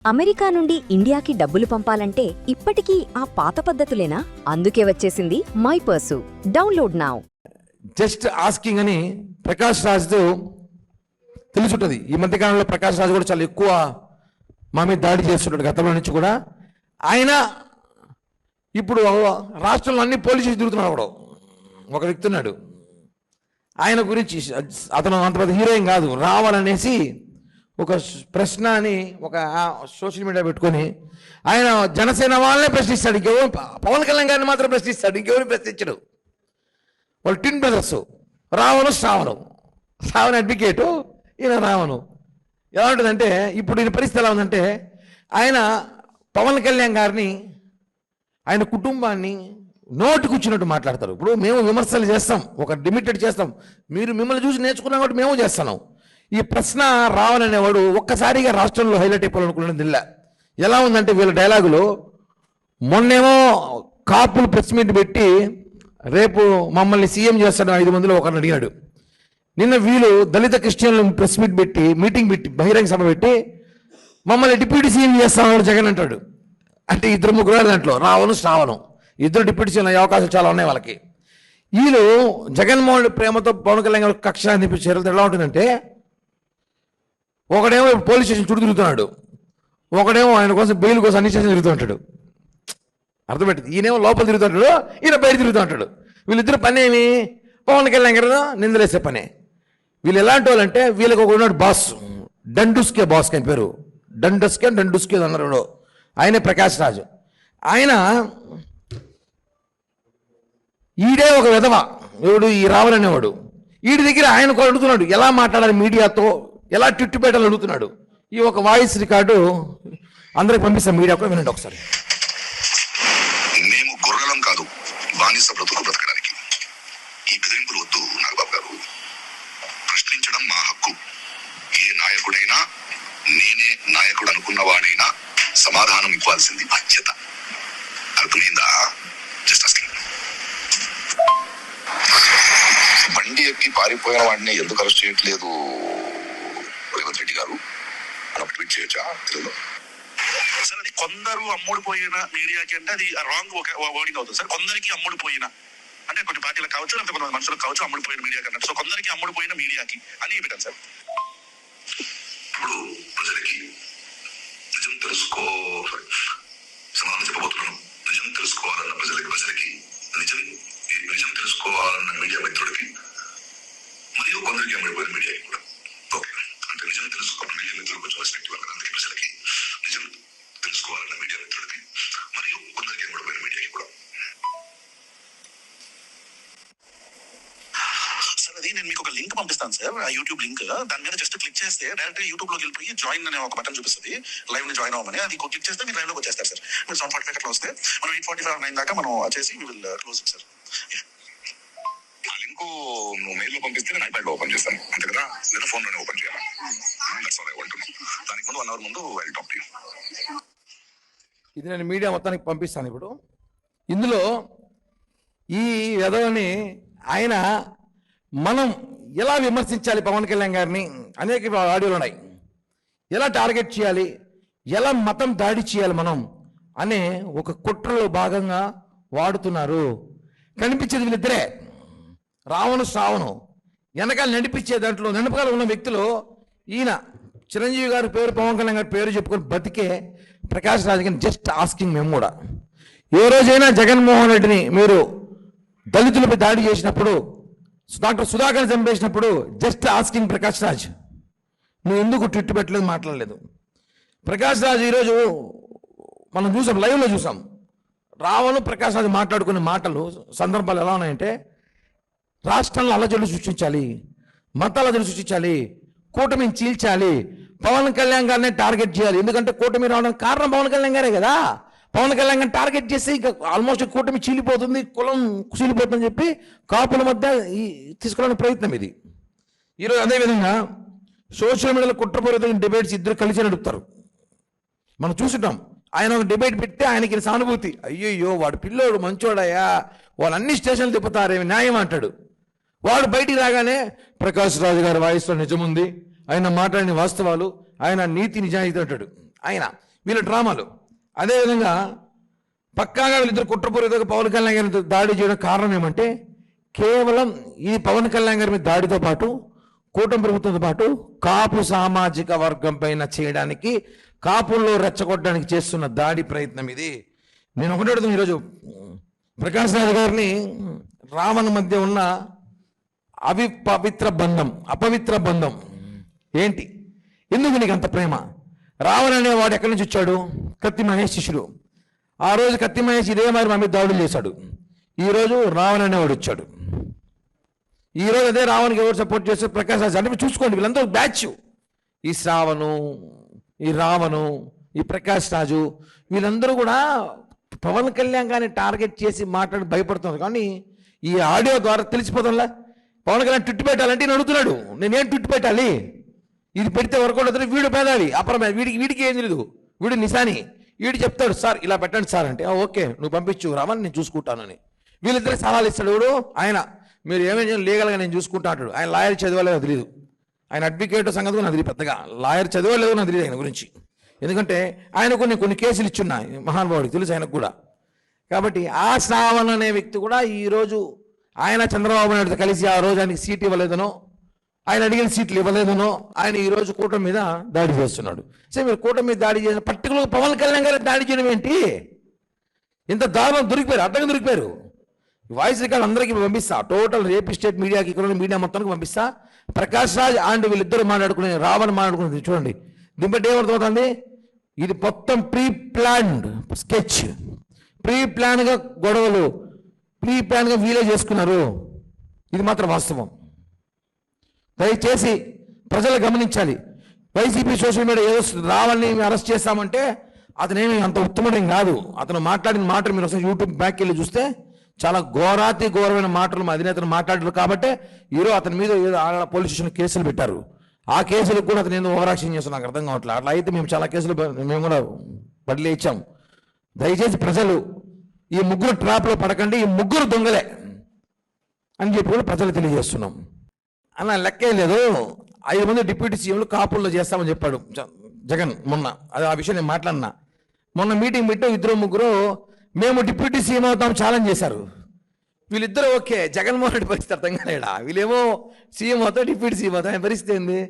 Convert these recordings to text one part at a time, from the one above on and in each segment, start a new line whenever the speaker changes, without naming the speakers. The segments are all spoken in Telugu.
అమెరికా నుండి ఇండియాకి డబ్బులు పంపాలంటే ఇప్పటికీ ఆ పాత పద్ధతులేనా? అందుకే వచ్చేసింది my purse. Download now.
Just asking అని ప్రకాష్ రాజ్తో తెలుసుంటుంది. ఈ మధ్యకాలంలో ప్రకాష్ రాజ్ కూడా చాలా ఎక్కువ మా మీద దాడి చేస్తుంటాడు గతంలో నుంచి కూడా. ఆయన ఇప్పుడు రాష్ట్రంలో అన్ని పోలీస్ స్టేషన్ తిరుగుతున్నాడు. అప్పుడు ఒక వ్యక్తి ఉన్నాడు, ఆయన గురించి అతను అంత పెద్ద హీరోయిన్ కాదు, రావాలనేసి ఒక ప్రశ్న అని ఒక సోషల్ మీడియా పెట్టుకొని ఆయన జనసేన వాళ్ళనే ప్రశ్నిస్తాడు. ఇంకెవరు పవన్ కళ్యాణ్ గారిని మాత్రం ప్రశ్నిస్తాడు, ఇంకెవరు ప్రశ్నించడు. వాళ్ళు టిన్ బ్రదర్స్, రావణు శ్రావణ్ అడ్వకేటు, ఈయన రావణు. ఎలా ఉంటుందంటే ఇప్పుడు ఈయన పరిస్థితి ఎలా ఉందంటే ఆయన పవన్ కళ్యాణ్ గారిని ఆయన కుటుంబాన్ని నోటుకొచ్చినట్టు మాట్లాడతారు. ఇప్పుడు మేము విమర్శలు చేస్తాం, ఒక లిమిటెడ్ చేస్తాం, మీరు మిమ్మల్ని చూసి నేర్చుకున్నాం కాబట్టి మేము చేస్తున్నాం. ఈ ప్రశ్న రావాలనేవాడు ఒక్కసారిగా రాష్ట్రంలో హైలైట్ అయిపోవాలనుకున్నది ఇలా. ఎలా ఉందంటే వీళ్ళ డైలాగులు, మొన్నేమో కాపులు ప్రెస్ మీట్ పెట్టి రేపు మమ్మల్ని సీఎం చేస్తాడు 5 మందిలో ఒకరిని అడిగాడు. నిన్న వీళ్ళు దళిత క్రిస్టియన్లు ప్రెస్ మీట్ పెట్టి మీటింగ్ పెట్టి బహిరంగ సభ పెట్టి మమ్మల్ని డిప్యూటీ సీఎం చేస్తామని జగన్ అంటాడు. అంటే 2-3 దాంట్లో రావణు శ్రావణం ఇద్దరు డిప్యూటీ సీఎం అయ్యే అవకాశాలు చాలా ఉన్నాయి వాళ్ళకి. వీళ్ళు జగన్మోహన్ ప్రేమతో పవన్ కళ్యాణ్ గారు కక్ష అనిపించారు. ఎలా ఉంటుందంటే ఒకడేమో పోలీస్ స్టేషన్ చుట్టూ తిరుగుతున్నాడు, ఒకడేమో ఆయన కోసం బెయిల్ కోసం అన్ని స్టేషన్ తిరుగుతూ ఉంటాడు. అర్థపెట్టింది. ఈయనేమో లోపల తిరుగుతుంటాడు, ఈయన బయట తిరుగుతూ ఉంటాడు. వీళ్ళిద్దరు పని ఏమి? పవన్ కళ్యాణ్ గారు నిందలేసే పనే. వీళ్ళు ఎలాంటి వాళ్ళంటే వీళ్ళకి ఒక ఉన్నాడు బాస్, డండుస్కే బాస్ అని పేరు, డండుస్కే అన్నారు. ఆయనే ప్రకాష్ రాజు. ఆయన ఈడే ఒక విధవ, ఎవడు ఈ రావాలనేవాడు. వీడి దగ్గర ఆయన కూడా అడుగుతున్నాడు ఎలా మాట్లాడాలి మీడియాతో, ఎలా ట్విట్ పెట్టాలని అడుగుతున్నాడు. ఈ ఒక వాయిస్ రికార్డు అందరికి పంపిస్తాం, మీడియా కూడా వినండి ఒకసారి.
మేము గొర్రెలం కాదు, బానిస బ్రతుకు బ్రతకడానికి. ఈ బెదిరింపులు వద్దు నాగబాబు గారు. ప్రశ్నించడం మా హక్కు. ఏ నాయకుడైనా, నేనే నాయకుడు అనుకున్న వాడైనా సమాధానం ఇవ్వాల్సింది బాధ్యత. అర్థమైందా? Just asking. బండి ఎక్కి పారిపోయిన వాడిని ఎందుకు అరెస్ట్ చేయట్లేదు రేవంత్ రెడ్డి గారు అని ఒక ట్వీట్ చేయొచ్చా తెలుగులో? సార్ అది కొందరు అమ్ముడు పోయిన మీడియాకి అంటే అది రాంగ్ వర్డింగ్ అవుతుంది సార్. కొందరికి అమ్ముడు పోయిన అంటే కొన్ని పార్టీలకు కావచ్చు, లేకపోతే కొంతమంది మనుషులకు కావచ్చు, అమ్ముడు పోయిన మీడియాకి అన్నట్టు. సో కొందరికి అమ్ముడు పోయిన మీడియాకి అని పెట్టాను సార్. ఇప్పుడు ప్రజలకి నిజం సమాధానం చెప్పబోతున్నాను. నిజం తెలుసుకోవాలన్న ప్రజలకి నిజం తెలుసుకోవాలన్న మీడియా మిత్రుడికి మరియు కొందరికి అమ్ముడిపోయిన మీడియాకి కూడా. ఓకే, అంటే నిజం తెలుసుకోవాలన్న మీడియా మిత్రులకు కొంచెం రెస్పెక్ట్ ఇవ్వాలి. అందుకే ప్రజలకి నిజం తెలుసుకోవాలన్న మీడియా మిత్రుడికి మరియు కొందరికి అమ్ముడిపోయిన మీడియాకి కూడా. సార్ అది నేను మీకు ఒక లింక్ పంపిస్తాను సార్, యూట్యూబ్ లింక్. దాని మీద జస్ట్ క్లిక్ చేస్తే డైరెక్ట్ యూట్యూబ్ లోకి వెళ్ళిపోయి జాయిన్ అనే ఒక బటన్ చూపిస్తుంది, లైవ్ ని జాయిన్ అవ్వమని. అది క్లిక్ చేస్తే మీరు లైవ్ లోకి వచ్చేస్తారు సార్. మీరు 7:45 అట్లా వస్తే మనం 8:45 దాకా మనం చేసి విల్ క్లోజ్ సార్. ఆ లింక్ నువ్వు మెయిల్ లో పంపిస్తే నేను ఐప్యాడ్ లో ఓపెన్ చేస్తాను, అంతే కదా? లేదా ఫోన్ లోనే ఓపెన్ చేయాలి. దానికి ముందు 1 అవర్ ముందు ఐ టాక్ టు యు.
ఇది నేను మీడియా మొత్తానికి పంపిస్తాను. ఇప్పుడు ఇందులో ఈ విధవని ఆయన మనం ఎలా విమర్శించాలి పవన్ కళ్యాణ్ గారిని అనేక ఆడియోలు ఉన్నాయి. ఎలా టార్గెట్ చేయాలి, ఎలా మతం దాడి చేయాలి మనం అనే ఒక కుట్రలో భాగంగా వాడుతున్నారు. కనిపించేది వీళ్ళిద్దరే, రావణు శ్రావణు. వెనకాల నడిపించే దాంట్లో వెనకాల ఉన్న వ్యక్తులు ఈయన చిరంజీవి గారి పేరు, పవన్ కళ్యాణ్ గారి పేరు చెప్పుకొని బతికే ప్రకాష్ రాజ్ గారిని జస్ట్ ఆస్కింగ్. మేము కూడా ఏ రోజైనా జగన్మోహన్ రెడ్డిని మీరు దళితులపై దాడి చేసినప్పుడు, డాక్టర్ సుధాకర్ చంపేసినప్పుడు జస్ట్ ఆస్కింగ్ ప్రకాష్ రాజ్, నువ్వు ఎందుకు ట్విట్ పెట్టలేదు, మాట్లాడలేదు? ప్రకాష్ రాజ్ ఈరోజు మనం చూసాం, లైవ్లో చూసాం. రావణు ప్రకాష్ రాజ్ మాట్లాడుకునే మాటలు సందర్భాలు ఎలా ఉన్నాయంటే రాష్ట్రంలో అలజడులు సృష్టించాలి, మత అలజడులు సృష్టించాలి, కూటమిని చీల్చాలి, పవన్ కళ్యాణ్ గారినే టార్గెట్ చేయాలి. ఎందుకంటే కూటమి రావడానికి కారణం పవన్ కళ్యాణ్ గారే కదా. పవన్ కళ్యాణ్ గారిని టార్గెట్ చేసి ఇక ఆల్మోస్ట్ కూటమి చీలిపోతుంది, కులం చీలిపోతుందని చెప్పి కాపుల మధ్య తీసుకోవడానికి ప్రయత్నం ఇది. ఈరోజు అదేవిధంగా సోషల్ మీడియాలో కుట్రపూరితమైన డిబేట్స్ ఇద్దరు కలిసి నడుపుతారు. మనం చూసుంటాం. ఆయన ఒక డిబేట్ పెడితే ఆయనకి సానుభూతి, అయ్యయ్యో వాడు పిల్లోడు మంచోడయ్యా, వాళ్ళు అన్ని స్టేషన్లు తిప్పుతారేమి న్యాయం అంటాడు. వాడు బయటికి రాగానే ప్రకాష్ రాజు గారి వాయిస్లో నిజముంది, ఆయన మాట్లాడిన వాస్తవాలు, ఆయన నీతి నిజాయితీ అంటాడు. ఆయన వీళ్ళ డ్రామాలు. అదేవిధంగా పక్కాగా వీళ్ళిద్దరు కుట్రపూరితంగా పవన్ కళ్యాణ్ గారి దాడి చేయడం కారణం ఏమంటే కేవలం ఈ పవన్ కళ్యాణ్ గారి మీద దాడితో పాటు కూటమి ప్రభుత్వంతో పాటు కాపు సామాజిక వర్గం పైన చేయడానికి, కాపుల్లో రెచ్చగొట్టడానికి చేస్తున్న దాడి ప్రయత్నం ఇది. నేను ఒకటి అడుగుతాను, ఈరోజు ప్రకాష్ రాజు గారిని రావణ్ మధ్య ఉన్న అపవిత్ర బంధం ఏంటి? ఎందుకు నీకు అంత ప్రేమ? రావణ్ అనేవాడు ఎక్కడి నుంచి వచ్చాడు? కత్తి మహేష్ శిష్యుడు. ఆ రోజు కత్తి మహేష్ ఇదే మరి మా మీద దాడులు చేశాడు. ఈరోజు రావణ్ అనేవాడు వచ్చాడు. ఈరోజు అదే రావణ్కి ఎవరు సపోర్ట్ చేస్తారు? ప్రకాష్ రాజు. అంటే చూసుకోండి, వీళ్ళందరూ బ్యాచ్. ఈ శ్రావణు, ఈ రావణు, ఈ ప్రకాష్ రాజు, వీళ్ళందరూ కూడా పవన్ కళ్యాణ్ గారిని టార్గెట్ చేసి మాట్లాడి భయపడుతున్నారు. కానీ ఈ ఆడియో ద్వారా తెలిసిపోతుందా పవన్ కళ్యాణ్ ట్విట్ పెట్టాలంటే నేను అడుగుతున్నాడు, నేనేం ట్విట్ పెట్టాలి? ఇది పెడితే వరకు వీడు పేదాలి అపరమే, వీడికి ఏం తెలియదు, వీడు నిశాని. వీడు చెప్తాడు, సార్ ఇలా పెట్టండి సార్ అంటే, ఓకే నువ్వు పంపించు రావని నేను చూసుకుంటానని. వీళ్ళిద్దరికి సలహాలు ఇస్తాడు. వీడు ఆయన మీరు ఏమేమి లీగల్గా నేను చూసుకుంటా అంటాడు. ఆయన లాయర్ చదవలేదో తెలియదు, ఆయన అడ్వకేట్ సంగతి కూడా నాకు తెలియదు, పెద్దగా లాయర్ చదవలేదో నాకు తెలియదు ఆయన గురించి. ఎందుకంటే ఆయన కొన్ని కేసులు ఇచ్చున్నాయి మహానుభావుడికి తెలుసు ఆయనకు కూడా. కాబట్టి ఆ శ్రావణ్ అనే వ్యక్తి కూడా ఈరోజు ఆయన చంద్రబాబు నాయుడుతో కలిసి ఆ రోజు ఆయనకి సీట్ ఇవ్వలేదనో, ఆయన అడిగిన సీట్లు ఇవ్వలేదనో ఆయన ఈరోజు కూటమి మీద దాడి చేస్తున్నాడు. సరే మీరు కూటమి మీద దాడి చేసిన పర్టికులర్ పవన్ కళ్యాణ్ గారు దాడి చేయడం ఏంటి? ఇంత దారుణం దొరికిపోయారు, అడ్డంగా దొరికిపోయారు. వాయిస్ రికార్డ్ అందరికీ పంపిస్తా, టోటల్ రేపు స్టేట్ మీడియాకి, ఇక్కడ మీడియా మొత్తానికి పంపిస్తా. ప్రకాష్ రాజ్ అండ్ వీళ్ళిద్దరు మాట్లాడుకునే రావణ్ మాట్లాడుకునేది చూడండి. దీని బట్టి ఏమర్థమవుతుంది? ఇది మొత్తం ప్రీ ప్లాన్డ్ స్కెచ్, ప్రీ ప్లాన్గా గొడవలు, ప్రీ ప్లాన్గా వీలే చేసుకున్నారు. ఇది మాత్రం వాస్తవం. దయచేసి ప్రజలు గమనించాలి. వైసీపీ సోషల్ మీడియా ఏదో రావాలని అరెస్ట్ చేస్తామంటే అతనేమి అంత ఉత్తమం కాదు. అతను మాట్లాడిన మాటలు మీరు ఒకసారి యూట్యూబ్ బ్యాక్ వెళ్ళి చూస్తే చాలా ఘోరమైన మాటలు మా అధినేతను మాట్లాడారు. కాబట్టి ఈరోజు అతని మీద ఏదో పోలీస్ స్టేషన్ కేసులు పెట్టారు. ఆ కేసులకు కూడా అతను ఏదో ఓవరాక్షన్ చేస్తున్నా నాకు అర్థం కావట్లేదు. అట్లా అయితే మేము చాలా కేసులు మేము కూడా బదిలీ ఇచ్చాం. దయచేసి ప్రజలు ఈ ముగ్గురు ట్రాప్లో పడకండి, ఈ ముగ్గురు దొంగలే అని చెప్పి కూడా ప్రజలు తెలియజేస్తున్నాం. అన్న లెక్కే లేదు, 5 మంది డిప్యూటీ సీఎంలు కాపుల్లో చేస్తామని చెప్పాడు జగన్ మొన్న. అది ఆ విషయం నేను మాట్లాడినా. మొన్న మీటింగ్ పెట్టు 2-3 మేము డిప్యూటీ సీఎం అవుతాం ఛాలెంజ్ చేశారు. వీళ్ళిద్దరూ ఓకే, జగన్మోహన్ రెడ్డి పరిస్థితి అర్థం కాలేడా? వీళ్ళేమో సీఎం అవుతాం, డిప్యూటీ సీఎం అవుతాం, ఆయన పరిస్థితి ఏంది?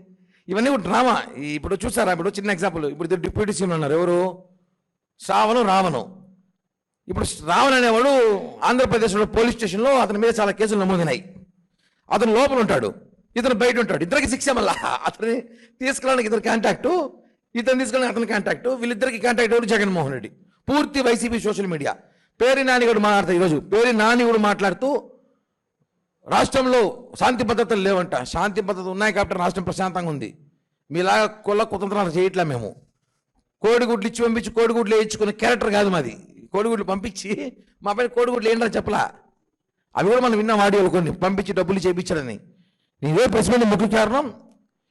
ఇవన్నీ కూడా డ్రామా. ఇప్పుడు చూసారా, ఇప్పుడు చిన్న ఎగ్జాంపుల్, ఇప్పుడు 2 డిప్యూటీ సీఎంలు ఉన్నారు. ఎవరు? శ్రావణు, రావణు. ఇప్పుడు రావణ్ అనేవాడు ఆంధ్రప్రదేశ్లో పోలీస్ స్టేషన్లో అతని మీద చాలా కేసులు నమోదైనాయి. అతను లోపల ఉంటాడు, ఇతను బయట ఉంటాడు. ఇద్దరికి శిక్ష. మళ్ళా అతన్ని తీసుకెళ్ళడానికి ఇద్దరు కాంటాక్టు, ఇతను తీసుకెళ్ళడానికి అతని కాంటాక్టు. వీళ్ళిద్దరికి కాంటాక్ట్ ఎవరు? జగన్మోహన్ రెడ్డి. పూర్తి వైసీపీ సోషల్ మీడియా. పేరి నాని కూడా మాట్లాడతారు. ఈరోజు పేరి నాని కూడా మాట్లాడుతూ రాష్ట్రంలో శాంతి భద్రతలు లేవంట. శాంతి భద్రతలు ఉన్నాయి కాబట్టి రాష్ట్రం ప్రశాంతంగా ఉంది. మీలాగా కుతంత్రాలు చేయట్లా మేము. కోడిగుడ్లు ఇచ్చి పంపించి కోడిగుడ్లు వేయించుకునే క్యారెక్టర్ కాదు మాది. కోడిగుడ్లు పంపించి మా పైన కోడిగుడ్లు ఏంటని చెప్పలా. అవి కూడా మనం విన్నాం ఆడియోలు కొన్ని, పంపించి డబ్బులు చేయించాడని. ఇదే ప్రశ్న ముఖ్య కారణం.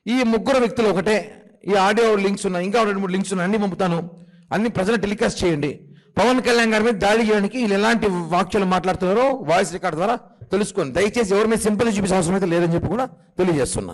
ఈ ముగ్గురు వ్యక్తులు ఒకటే. ఈ ఆడియో లింక్స్ ఉన్నాయి, ఇంకా 2-3 లింక్స్ ఉన్నాయి, అన్ని పంపుతాను. అన్ని ప్రజలు టెలికాస్ట్ చేయండి. పవన్ కళ్యాణ్ గారి మీద దాడి చేయడానికి వీళ్ళు ఎలాంటి వాక్యాలు మాట్లాడుతున్నారో వాయిస్ రికార్డ్ ద్వారా తెలుసుకోండి. దయచేసి ఎవరి మీద సింపతి చూపించే అవసరం అయితే లేదని చెప్పి కూడా తెలియజేస్తున్నా.